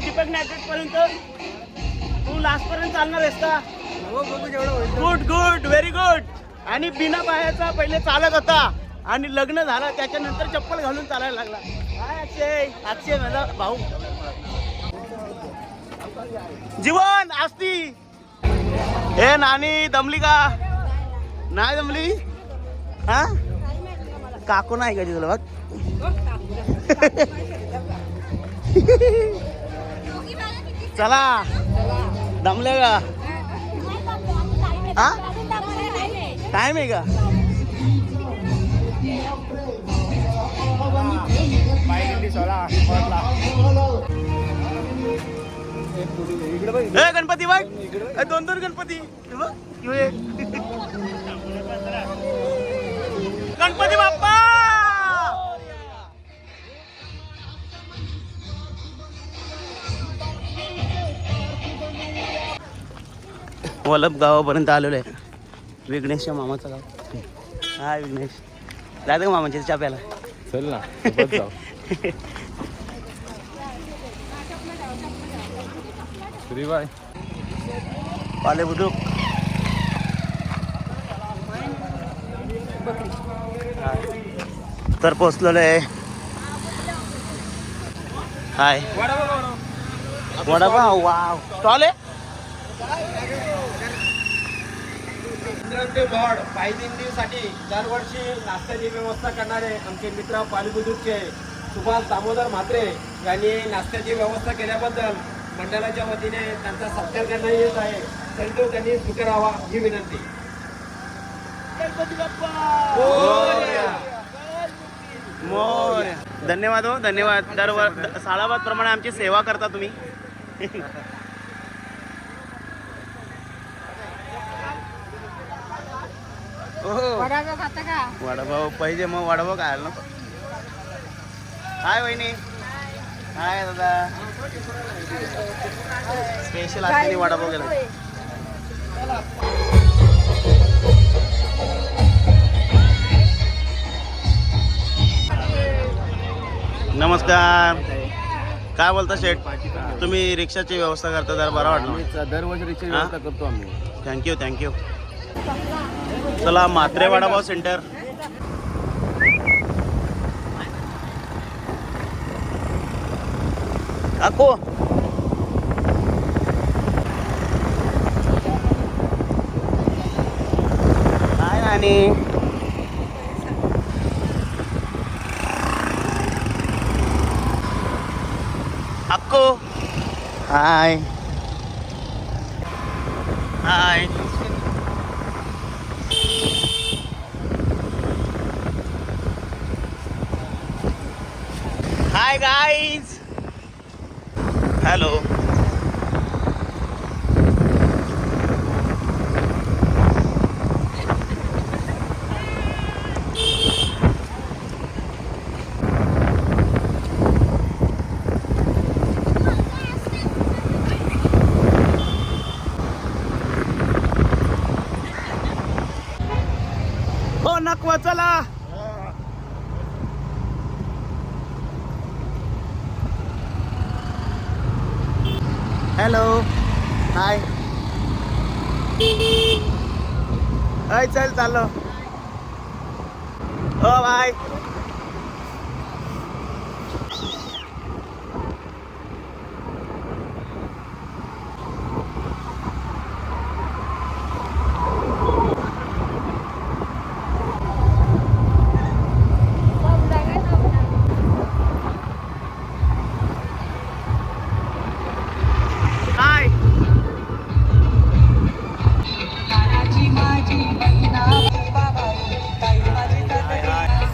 दीपक नायटेड पर्यंत तू लास्ट पर्यंत चालणार आहेस का? Good good very good. आणि बिना पायाचा पहिले चालत होता आणि लग्न झालं त्याच्यानंतर चप्पल घालून चालायला लागला. काय अक्षय, अक्षय माझा भाऊ. जीवन असती. हे नानी दमली का? नाही दमली? हा काकू नाही का तुला? बघ चला दमले का? हा टाइम आहे का? गणपती बघ, दोन दोन गणपती. गणपती बाप्पा वलभ गावापर्यंत आलेलो आहे. विघ्नेशच्या मामाचं गाव. हा विघ्नेश जायचं का मामाच्या चहा प्यायला? चल ना. श्रीबाई पाले बुद्रुक तर पोचलेलो आहे. हाय वडापाव. वाव स्टॉल आहे. पायदिंडीसाठी दरवर्षी नाश्त्याची व्यवस्था करणारे आमचे मित्र पालीबुद्रुकचे सुभाष दामोदर म्हात्रे यांनी नाश्त्याची व्यवस्था केल्याबद्दल मंडळाच्या वतीने त्यांचा सत्कार करण्यात येत आहे. तरी त्यांनी स्वीकारावा ही विनंती. मोरया. धन्यवाद हो धन्यवाद. सालाबाद प्रमाणे आमची सेवा करता तुम्ही. वडापाव पाहिजे मग वडापाव खायला नको. हाय वहिनी. हाय दादा. स्पेशल असलेली वडापाव गेला. नमस्कार. काय बोलता शेठ? तुम्ही रिक्षाची व्यवस्था करता जरा बरं वाटलं. दरवर्षी रिक्षा व्यवस्था करतो आम्ही. Thank you thank you. चला म्हात्रे वडापाव सेंटर. काकू हाय नानी. अक्को हाय हाय. Hi guys. हॅलो. हो नकवा चला. Hello hi. हाय चल चाललो. हो बाय.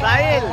साहिल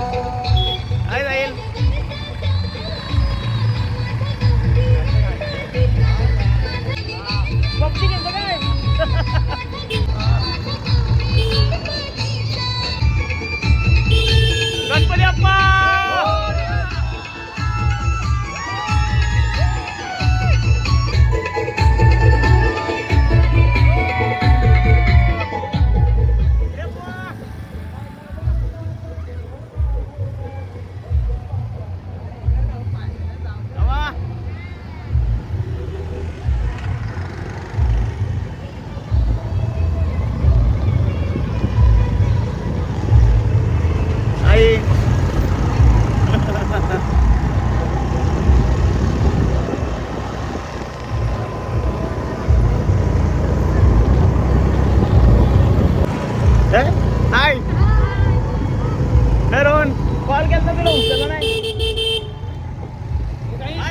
तुला उचललं नाही.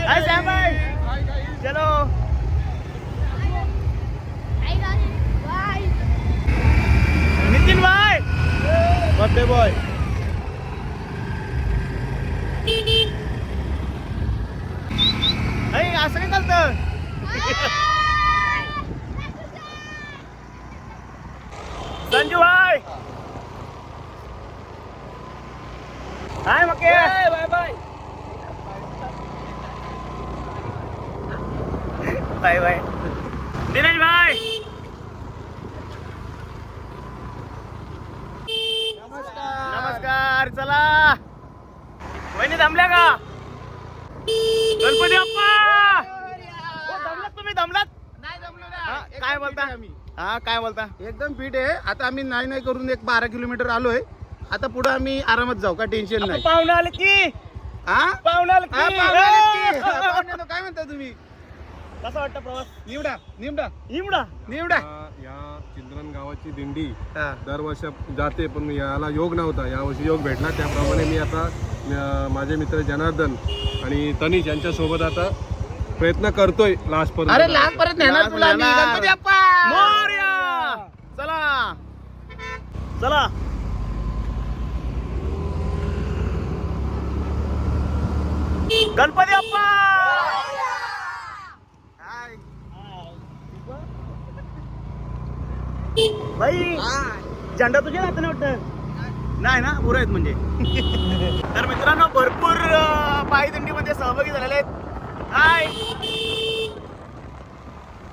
हाय सॅम भाई, चलो. नितीन भाई, बर्थडे बॉय. असं काय चालतं. संजू भाई, हाय मके, bye bye bye bye. Dinesh भाई, नमस्कार. चला वहिनी थांबल्या का. गणपती बाप्पा. दमलात तुम्ही, दमलात. काय बोलता. हा काय बोलता. एकदम फिट आहे. आता आम्ही नाही करून 12 किलोमीटर आलोय. आता पुढे आम्ही आरामात जाऊ, का टेन्शन नाही. पाहुणे आले की. पाहुणे आले की. काय म्हणता तुम्ही. कसा वाटतं प्रवास. निवडा निवडा निवडा निवडा. या चिंद्रन गावाची दिंडी दरवर्षी जाते, पण याला योग नव्हता. यावर्षी योग भेटला. त्याप्रमाणे मी आता माझे मित्र जनार्दन आणि तनिष यांच्या सोबत आता प्रयत्न करतोय लास्ट पर्यंत. अरे लास्ट पर्यंत नेणार तुला आम्ही. गणपती बाप्पा मोरया. चला चला. गणपती बाप्पा. भाई झेंडा तुझ्या हाताने वाटत नाही ना. पुरं आहेत म्हणजे. तर मित्रांनो, भरपूर पायदिंडीमध्ये सहभागी झालेले आहेत. हाय,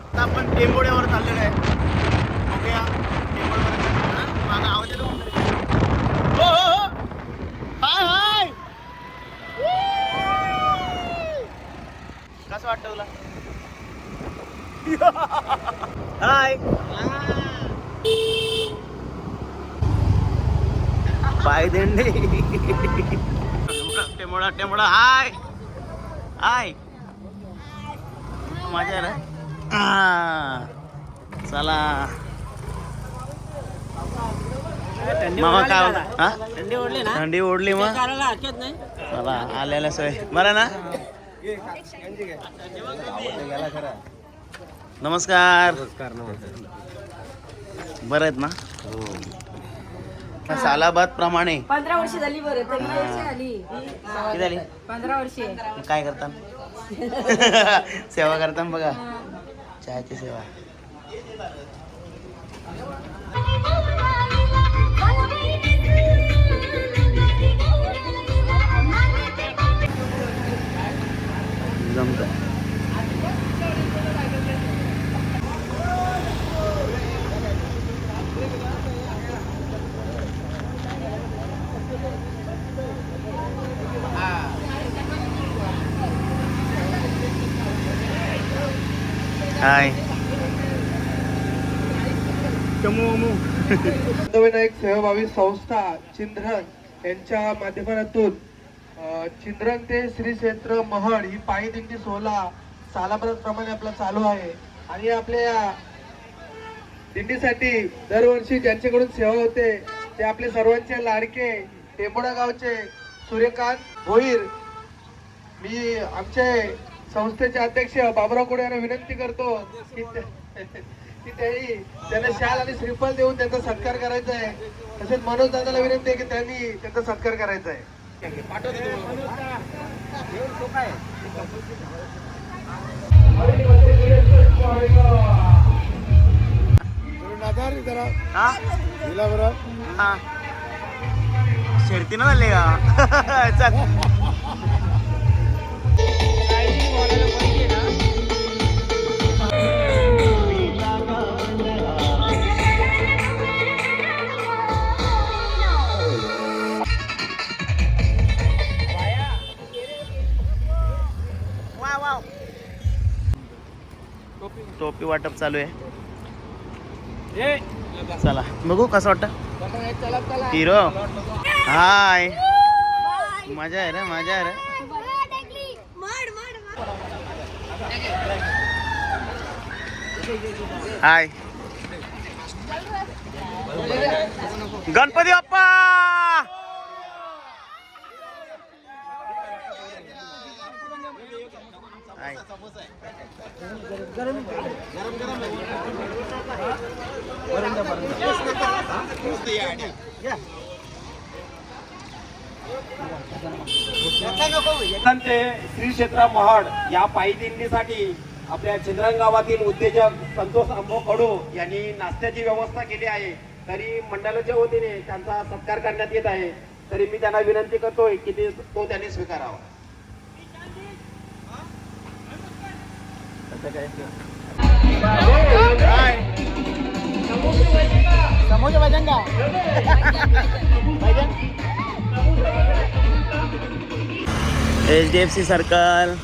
आता आपण टेंबोड्यावर चाललेलो आहे. ओके, माझा आवाज येतो. हो हो हो. हाय हाय. कसं वाटतं तुला. हाय. पायदिंडी. टेंबोडा टेंबोडा. हाय हाय. मजा आहे ना. चला मामा. काय होता. थंडी ओढली ना. थंडी ओढली मग. चला आलेल्या सोय बरं ना. नमस्कार. बरं आहेत ना. सालाबाद प्रमाणे 15 वर्ष झाली. बरं तरी झाली. किती झाली. 15 वर्षे. काय करता. सेवा करता बघा. चहाची सेवा. जमत. हाय. विनायक सेवाभावी संस्था चिंद्रन यांच्या माध्यमातून चिंद्रन ते श्री क्षेत्र महड ही पायी दिंडी सोहळा सालाप्रमाणे आपला चालू आहे. आणि आपल्या दिंडीसाठी दरवर्षी ज्यांच्याकडून सेवा होते ते आपले सर्वांचे लाडके टेंबोडा गावचे सूर्यकांत भोईर. मी आमचे संस्थेचे अध्यक्ष बाबुराव कोडे यांना विनंती करतो की त्यांना शाल आणि श्रीफळ देऊन त्यांचा सत्कार करायचा आहे. तसेच मनोज दादाला विनंती आहे की त्यांनी त्यांचा सत्कार करायचा आहे. शर्तीनं झाले का. चल. टोपी वाटप चालू आहे. चला बघू कसं वाटतं. हिरो. हाय. मजा आहे रे, मजा आहे रे. हाय. गणपती बाप्पा. हाय. ते श्री क्षेत्र महाड या पायी दिंडीसाठी आपल्या चिंद्रन गावातील उद्योजक संतोष अंबो कडू यांनी नाश्त्याची व्यवस्था केली आहे. तरी मंडळाच्या वतीने त्यांचा सत्कार करण्यात येत आहे. तरी मी त्यांना विनंती करतोय की तो त्यांनी स्वीकारावा. समोसा भजन का भजन HDFC सर्कल.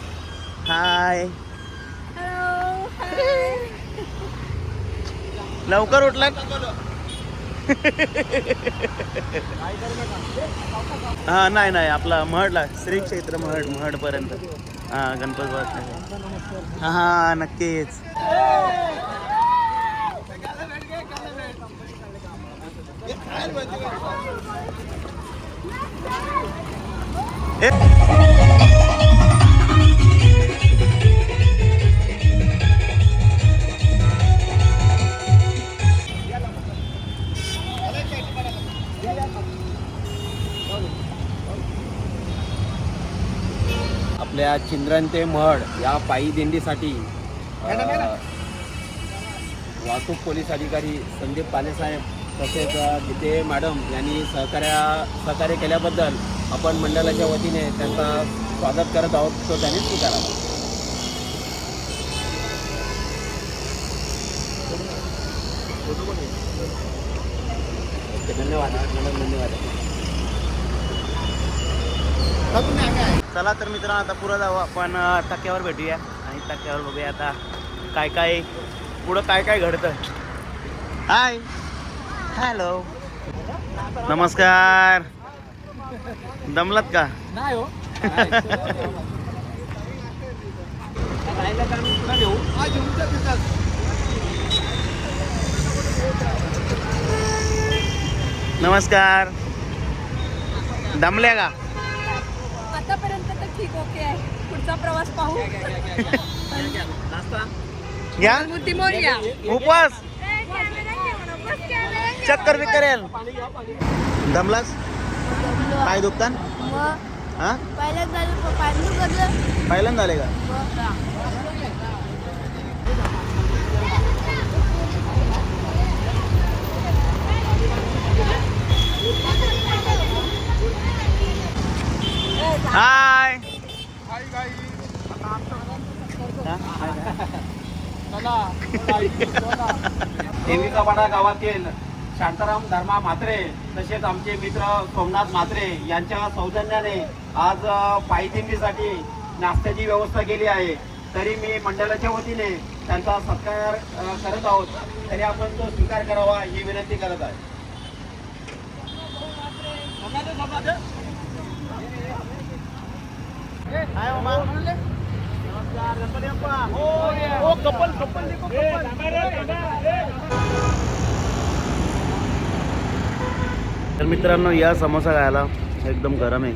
हाय, लवकर उठलात. हा नाही नाही आपला महडला श्री क्षेत्र महड पर्यंत. हा गणपती बाप्पा. हा हा नक्कीच. आपल्या चिंद्रन ते महड या पायी दिंडीसाठी वाहतूक पोलीस अधिकारी संदीप पालेसाहेब तसेच गीते मॅडम यांनी सहकार्य केल्याबद्दल आपण मंडळाच्या वतीने त्यांचा स्वागत करत आहोत. तो त्यांनी स्वीकारावा. धन्यवाद मॅडम, धन्यवाद. चला तर मित्रांनो आता पुढं जाऊ आपण. टक्क्यावर भेटूया आणि टक्क्यावर बघूया आता काय काय पुढं काय काय घडतं. हाय, हॅलो, नमस्कार. दमलात का? नाही हो. नमस्कार. दमल्या का? आतापर्यंत तर ठीक ओके आहे. पुढचा प्रवास पाहू. घ्या मोर्या उपवास चक्कर बिक्कर येईल. दमलास? पाय दुखतान? हा पहिल्यांदा झाले का? हाय. देवीकावाडा गावातील शांताराम धर्मा म्हात्रे तसेच आमचे मित्र सोमनाथ म्हात्रे यांच्या सौजन्याने आज पायी दिंडीसाठी नाश्त्याची व्यवस्था केली आहे. तरी मी मंडळाच्या वतीने त्यांचा सत्कार करत आहोत. तरी आपण तो स्वीकार करावा ही विनंती करत आहे. हाय ओमा. नमस्कार. गणपती बाप्पा. ओ कपल देखो कपल. तर मित्रांनो या समोसा खायला एकदम गरम आहे.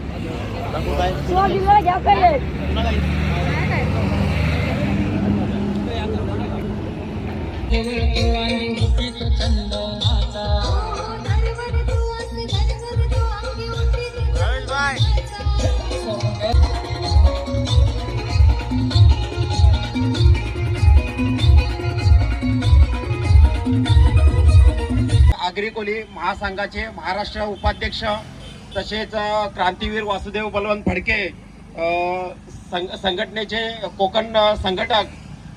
आगरी कोली महासंघाचे महाराष्ट्र उपाध्यक्ष तसेच क्रांतीवीर वासुदेव बलवंत फडके संघटनेचे कोकण संघटक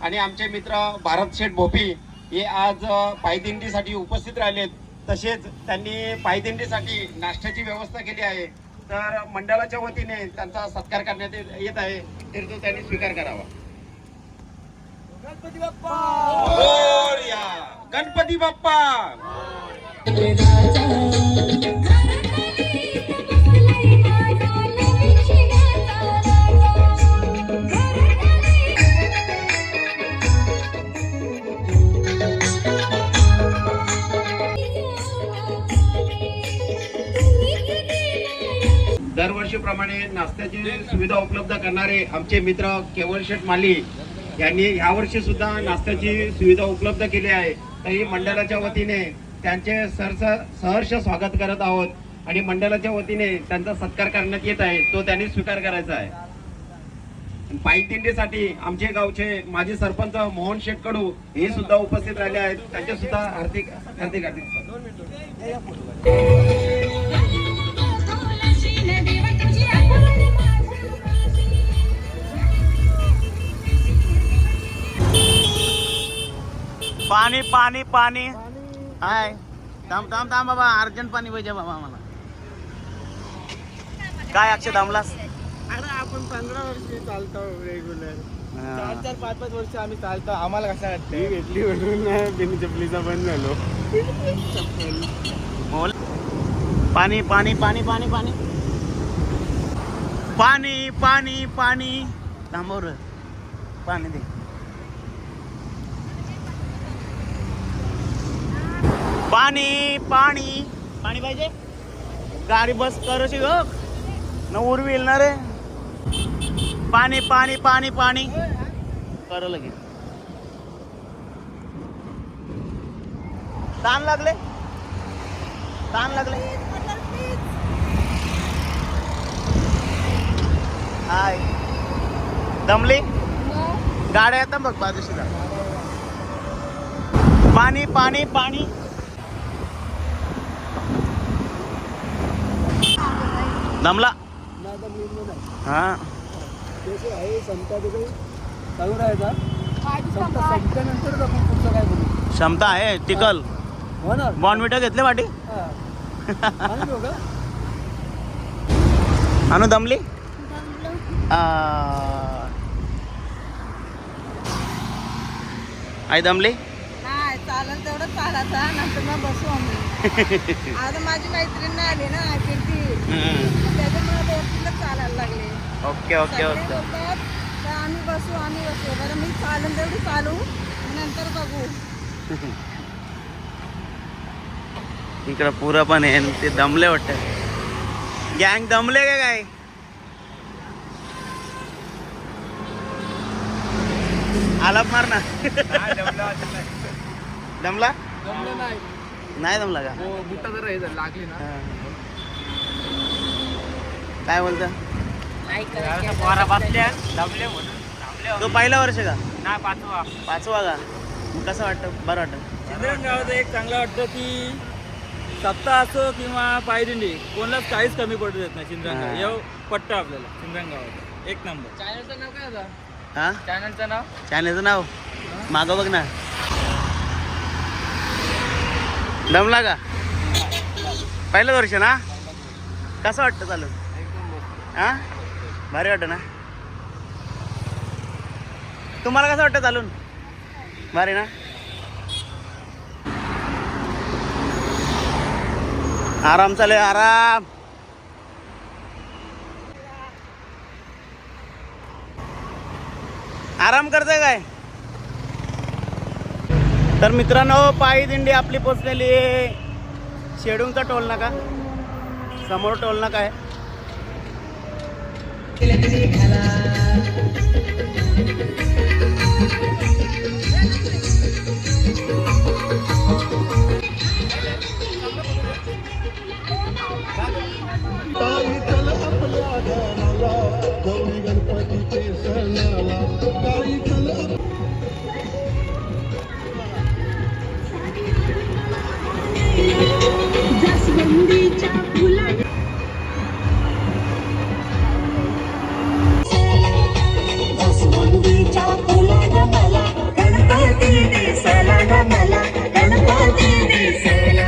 आणि आमचे मित्र भारत शेठ भोपी हे आज पायदिंडीसाठी उपस्थित राहिलेत. तसेच त्यांनी पायदिंडीसाठी नाश्त्याची व्यवस्था केली आहे. तर मंडळाच्या वतीने त्यांचा सत्कार करण्यात येत आहे. तर तो त्यांनी स्वीकार करावा. गणपती बाप्पा मोरया. गणपती बाप्पा. दरवर्षीप्रमाणे नाश्त्याची सुविधा उपलब्ध करणारे आमचे मित्र केवल शेठ माली यांनी यावर्षी सुद्धा नाश्त्याची सुविधा उपलब्ध केली आहे. तरी मंडळाच्या वतीने त्यांचे सहर्ष स्वागत करत आहोत आणि मंडळाच्या वतीने त्यांचा सत्कार करण्यात येत आहे, तो त्यांनी स्वीकार करायचा आहे. पायी दिंडीसाठी आमचे गावचे माजी सरपंच मोहन शेठ कडू हे सुद्धा उपस्थित राहिले आहेत. त्यांचे सुद्धा हार्दिक हार्दिक हार्दिक पाणी पाणी पाणी हाय. थांब थांब थांब बाबा, अर्जंट पाणी पाहिजे बाबा आम्हाला. काय अक्षय थांबलास? अरे आपण 15 वर्ष चालतो रेग्युलर, 4-5 वर्ष आम्ही चालतो. आम्हाला कसं वाटतं मी भेटली म्हणून बिन चपलीचा बंद झालो. बोल. पाणी पाणी पाणी पाणी पाणी पाणी पाणी पाणी थांबवर पाणी दे. पाणी पाणी पाणी पाहिजे. गाडी बस करूशी ग न उरविल ना रे. पाणी पाणी पाणी पाणी कर लगे. ताण लागले, ताण लागले. हाय दमली गाड्या येतात बघ बाजूशी. पाणी पाणी पाणी दमला. हा चालू राहायचा. संपल्यानंतर आपण पुढचं काय करू. क्षमता आहे टिकल. हो ना. बॉर्नविटा घेतले वाटी. अनु दमली. आई दमली. नाही चालत तेवढं चालायचा, नंतर मग बसू आम्ही. आता माझी मैत्रीण नाही आली ना कीर्ती, त्याच्यामुळे एकटीलाच चालायला लागले. ओके ओके सगळे ओके. बोलतात, तर आम्ही बसू. बरं मी चालून तेवढी चालू, नंतर बघू. इकडं पुरं पण आहे आणि ते दमले वाटतं. गँग दमले का काय? आलाप मार ना. दमला नाही दमला का? बुट्टा जर लागली ना. काय बोलता? तो पहिला वर्ष का? पाचवा का? मग कसं वाटतं? बरं वाटतं. चिंद्रन गावाचं एक चांगलं वाटतं की सप्ताह असो किंवा पायदिंडी कोणालाच काहीच कमी पडू देत नाही. चिंद्रन गाव येऊ पट्ट आपल्याला. चिंद्रन गावाचं एक नंबर. चॅनलचं नाव काय होतं? हा चॅनलचं नाव चॅनलचं नाव मागं बघ ना. दमला का? पहिलं वर्ष ना. कसं वाटतं चालू? हा भारी वाटतं ना. तुम्हाला कसं वाटतं चालून? भारी ना. आराम चालू आहे, आराम. आराम करते काय? तर मित्रांनो, पायी दिंडी आपली पोचलेली आहे. शेडूंगचा टोल नाका, समोर टोल नाका आहे.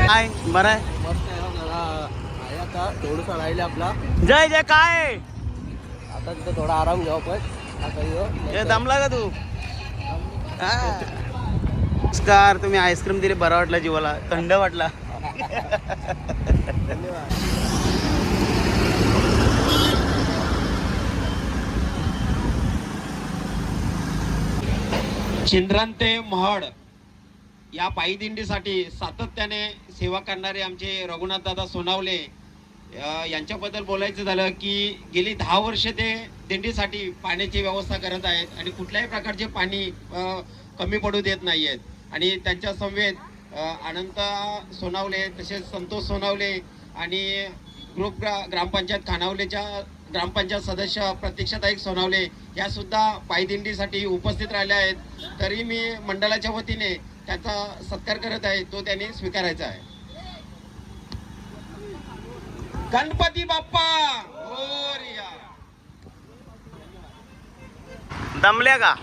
काय बरं आहे? मस्त आहे आता. थोडंसं राहिले आपला. जय जय काय आता तिथं थोडा आराम घ्यावा पण. आता हे दमला का तू? हा. नमस्कार. तुम्ही आईस्क्रीम दिली, बरा वाटला जीवाला, थंड वाटला. चिंद्रन ते महड या पायी दिंडीसाठी सातत्याने सेवा करणारे आमचे रघुनाथ दादा सोनावले यांच्याबद्दल बोलायचं झालं की गेली 10 वर्षे ते दिंडीसाठी पाण्याची व्यवस्था करत आहेत आणि कुठल्याही प्रकारचे पाणी कमी पडू देत नाही आहेत आणि त्यांच्या समवेत अनंत सोनावले तसेच संतोष सोनावले आणि ग्रुप ग्रामपंचायत खानावलेच्या ग्रामपंचायत सदस्य प्रतीक्षाताई सोनावले या सुद्धा पायदिंडीसाठी उपस्थित राहिल्या आहेत. तरी मी मंडळाच्या वतीने त्याचा सत्कार करत आहे, तो त्यांनी स्वीकारायचा आहे. गणपती बाप्पा मोरया. दमल्या का?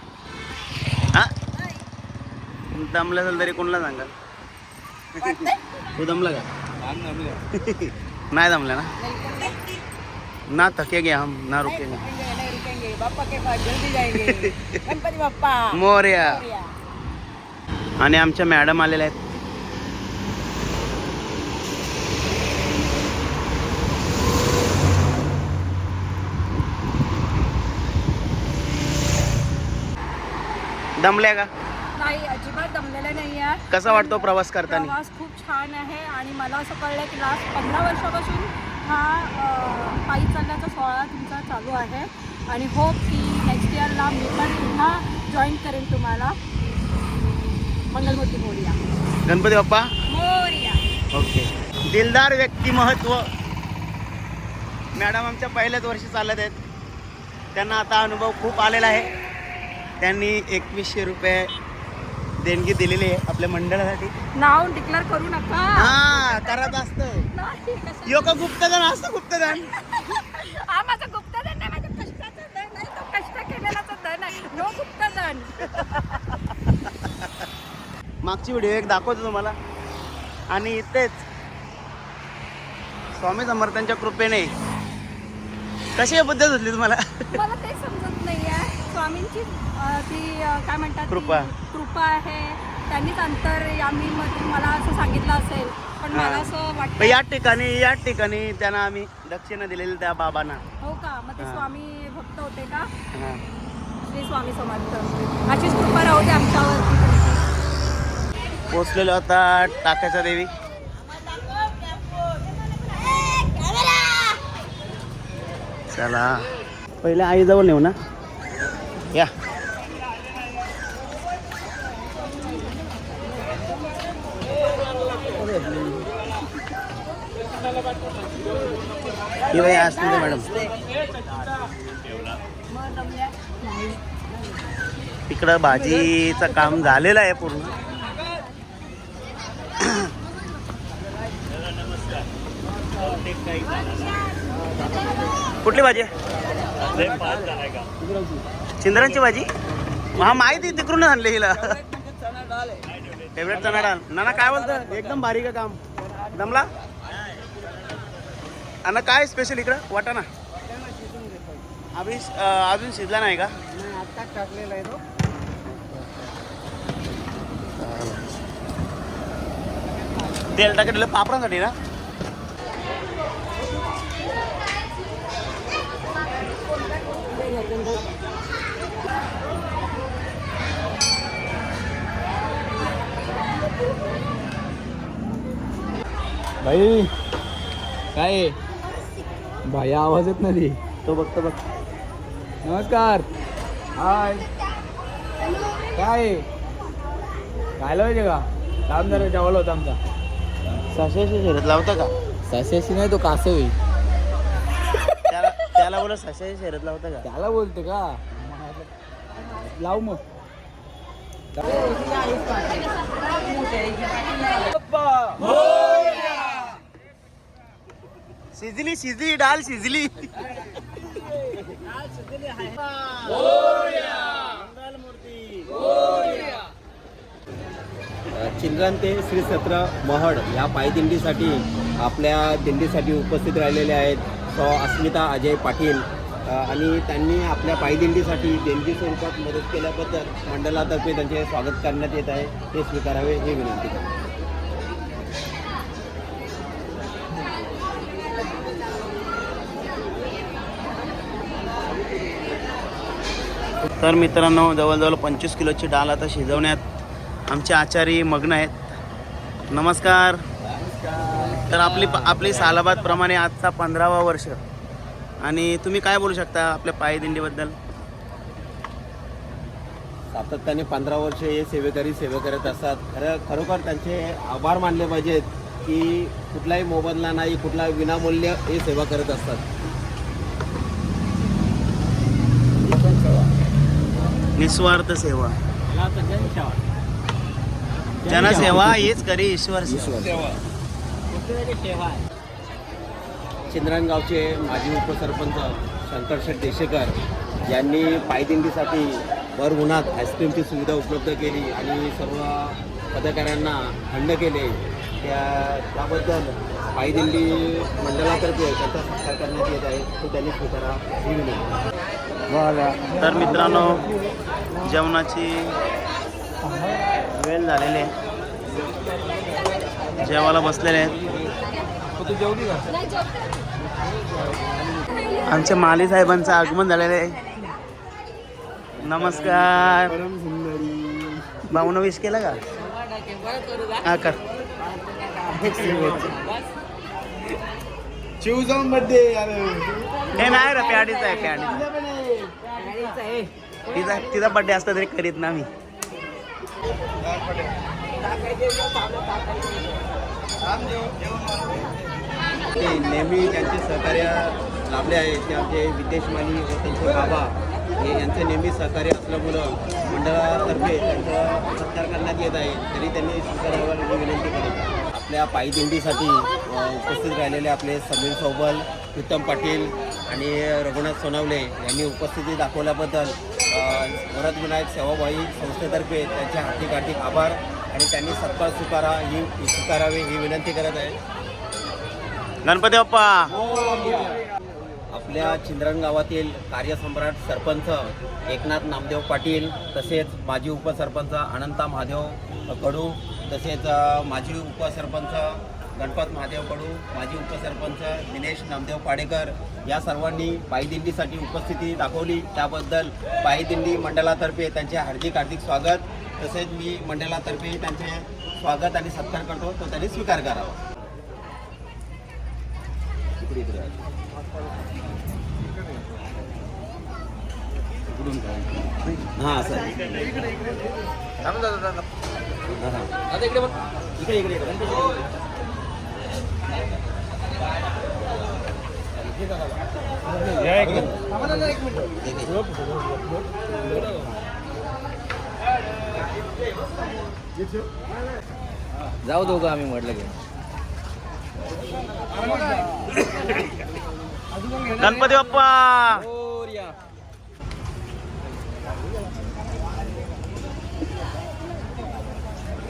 हा दमलं असेल तरी कोणाला सांगाल? तू दमला का? नाही दमला ना? ना थकेंगे हम ना रुकेंगे. बाप्पा के पास जल्दी जाएंगे. गणपती बाप्पा मोरया. आणि आमच्या मॅडम आलेल्या आहेत. दमल्या का? नाही, अजिबात दमलेलं नाही आहे. कसा वाटतो प्रवास करताना? प्रवास खूप छान आहे आणि मला असं कळलं की लास्ट 15 वर्षापासून हा पायी चालण्याचा सोहळा तुमचा चालू आहे आणि होप की नेक्स्ट इयरला मी पण पुन्हा जॉईन करेन तुम्हाला. मंगलमूर्ती मोरया. गणपती बाप्पा मोरया. ओके. दिलदार व्यक्तिमत्व मॅडम आमच्या पहिल्याच वर्षी चालत आहेत. त्यांना आता अनुभव खूप आलेला आहे. त्यांनी 2100 रुपये देणगी दिलेली आहे आपल्या मंडळासाठी. नाव डिक्लेअर करू नका. हा करत असतं. नाही, कसं- योग गुप्तधन असतं गुप्तधन. हा माझा गुप्तधन नाही, माझ्या कष्टाचं धन आहे. तो कष्ट केलेलाचं धन आहे. नो गुप्तधन. मागची व्हिडिओ एक दाखवतो तुम्हाला. आणि इथेच स्वामी समर्थांच्या कृपेने कशी पद्धत होती तुम्हाला? मला ते समजत नाही आहे. स्वामींची ती काय म्हणतात ती कृपा आहे. त्यांनीच अंतर्यामीमध्ये मला असं सांगितलं असेल, पण मला असं वाटतं या ठिकाणी त्यांना आम्ही दक्षिणा दिलेली त्या बाबांना. हो का? मग ते हा. स्वामी भक्त होते का? हा. श्री स्वामी समर्थ. अशीच कृपा राहू दे आमच्यावरती. पोचलेलो आता टाकाच्या देवी. चला पहिले आईजवळ नेऊ ना. या ही बाई असते ते मॅडम. तिकडं भाजीचं काम झालेलं आहे पूर्ण. कुठली भाजी आहे? चिंद्रांची भाजी. हा माहिती तिकडून आणले हिला. फेवरेट चणा डाळ. नाना काय बोलतं? एकदम भारी का काम. दमला आणि काय स्पेशल इकडं? वाटाणा अजून शिजला नाही का? आता टाकलेला आहे तो. तेल टाकलेलं पापडांसाठी ना. भाई काय भाई आवाज येत नाही. तो बघतो बघ. नमस्कार. हाय. काय खायला पाहिजे का? काम जरा जेवायला होता आमचा. सशाशी शर्यत लावता का? सश्याशी नाही, तो कासवी. त्याला बोला सशाशी शर्यत लावता का? त्याला बोलते का? लाव मग. शिजली डाल शिजली. चिंद्रन ते श्री क्षेत्र महड या पायदिंडीसाठी आपल्या दिंडीसाठी उपस्थित राहिलेले आहेत अस्मिता अजय पाटील आणि त्यांनी आपल्या पायदिंडीसाठी देणगी स्वरूपात मदत केल्याबद्दल मंडळातर्फे त्यांचे स्वागत करण्यात येत आहे. ते स्वीकारावे ही विनंती करतो. तर मित्रांनो जवळजवळ 25 किलोची डाळ आता शिजवण्यात आमचे आचारी मग्न आहेत. नमस्कार. तर आपली सालाबाद प्रमाणे आजचा 15वा वर्ष. आणि तुम्ही काय बोलू शकता आपल्या पायी दिंडीबद्दल? सातत्याने 15 वर्ष हे सेवा करत असतात. खरोखर त्यांचे आभार मानले पाहिजेत की कुठलाही मोबदला नाही, कुठला विनामूल्य हे सेवा करत असतात. निस्वार्थ सेवा, जनसेवा हीच खरी ईश्वर सेवा. चिंद्रणगावचे माजी उपसरपंच शंकरशेठ देशेकर यांनी पायदिंडीसाठी भर उन्हात आईस्क्रीमची सुविधा उपलब्ध केली आणि सर्व पदाधिकाऱ्यांना थंड केले. त्याबद्दल पायदिंडी मंडळातर्फे त्यांचा सत्कार करण्यात येत आहे, तो त्यांनी स्वीकारा ही विनंती. तर मित्रांनो, जेवणाची वेळ झालेली आहे, जेवायला बसलेले आहेत. आमच्या माली साहेबांचं आगमन झालेलं आहे. नमस्कार. भाऊन विश केला का? हा कर. हे नाही रे, प्याडीचा आहे, प्याडीचा. तिचा बड्डे असता तरी करीत ना मी. ते नेहमी त्यांचे सहकार्य लाभले आहे. ते आमचे विदेश माली व त्यांचे बाबा हे यांचं नेहमी सहकार्य असल्यामुळं मंडळातर्फे त्यांचा सत्कार करण्यात येत आहे. तरी त्यांनी स्वीकारावर विनंती केली. आपल्या पायी दिंडीसाठी उपस्थित राहिलेले आपले समीर सोबल, उत्तम पाटील आणि रघुनाथ सोनावले यांनी उपस्थिती दाखवल्याबद्दल वरदविनायक सेवाभावी संस्थेतर्फे त्यांचे हार्दिक आभार आणि त्यांनी सत्कार स्वीकारावे ही विनंती करत आहे. गणपती बाप्पा. आपल्या चिंद्रण गावातील कार्यसम्राट सरपंच एकनाथ नामदेव पाटील, तसेच माजी उपसरपंच अनंता महादेव कडू, तसेच माजी उपसरपंच गणपत महादेव कडू, माजी उपसरपंच दिनेश नामदेव पाडेकर या सर्वांनी पायदिंडीसाठी उपस्थिती दाखवली. त्याबद्दल पायदिंडी मंडळातर्फे त्यांचे हार्दिक स्वागत. तसेच मी मंडळातर्फे त्यांचे स्वागत आणि सत्कार करतो, तो त्यांनी स्वीकार करावा. हां सर, इकडे जाऊ दोघं आम्ही म्हटलं की. गणपती बाप्पा.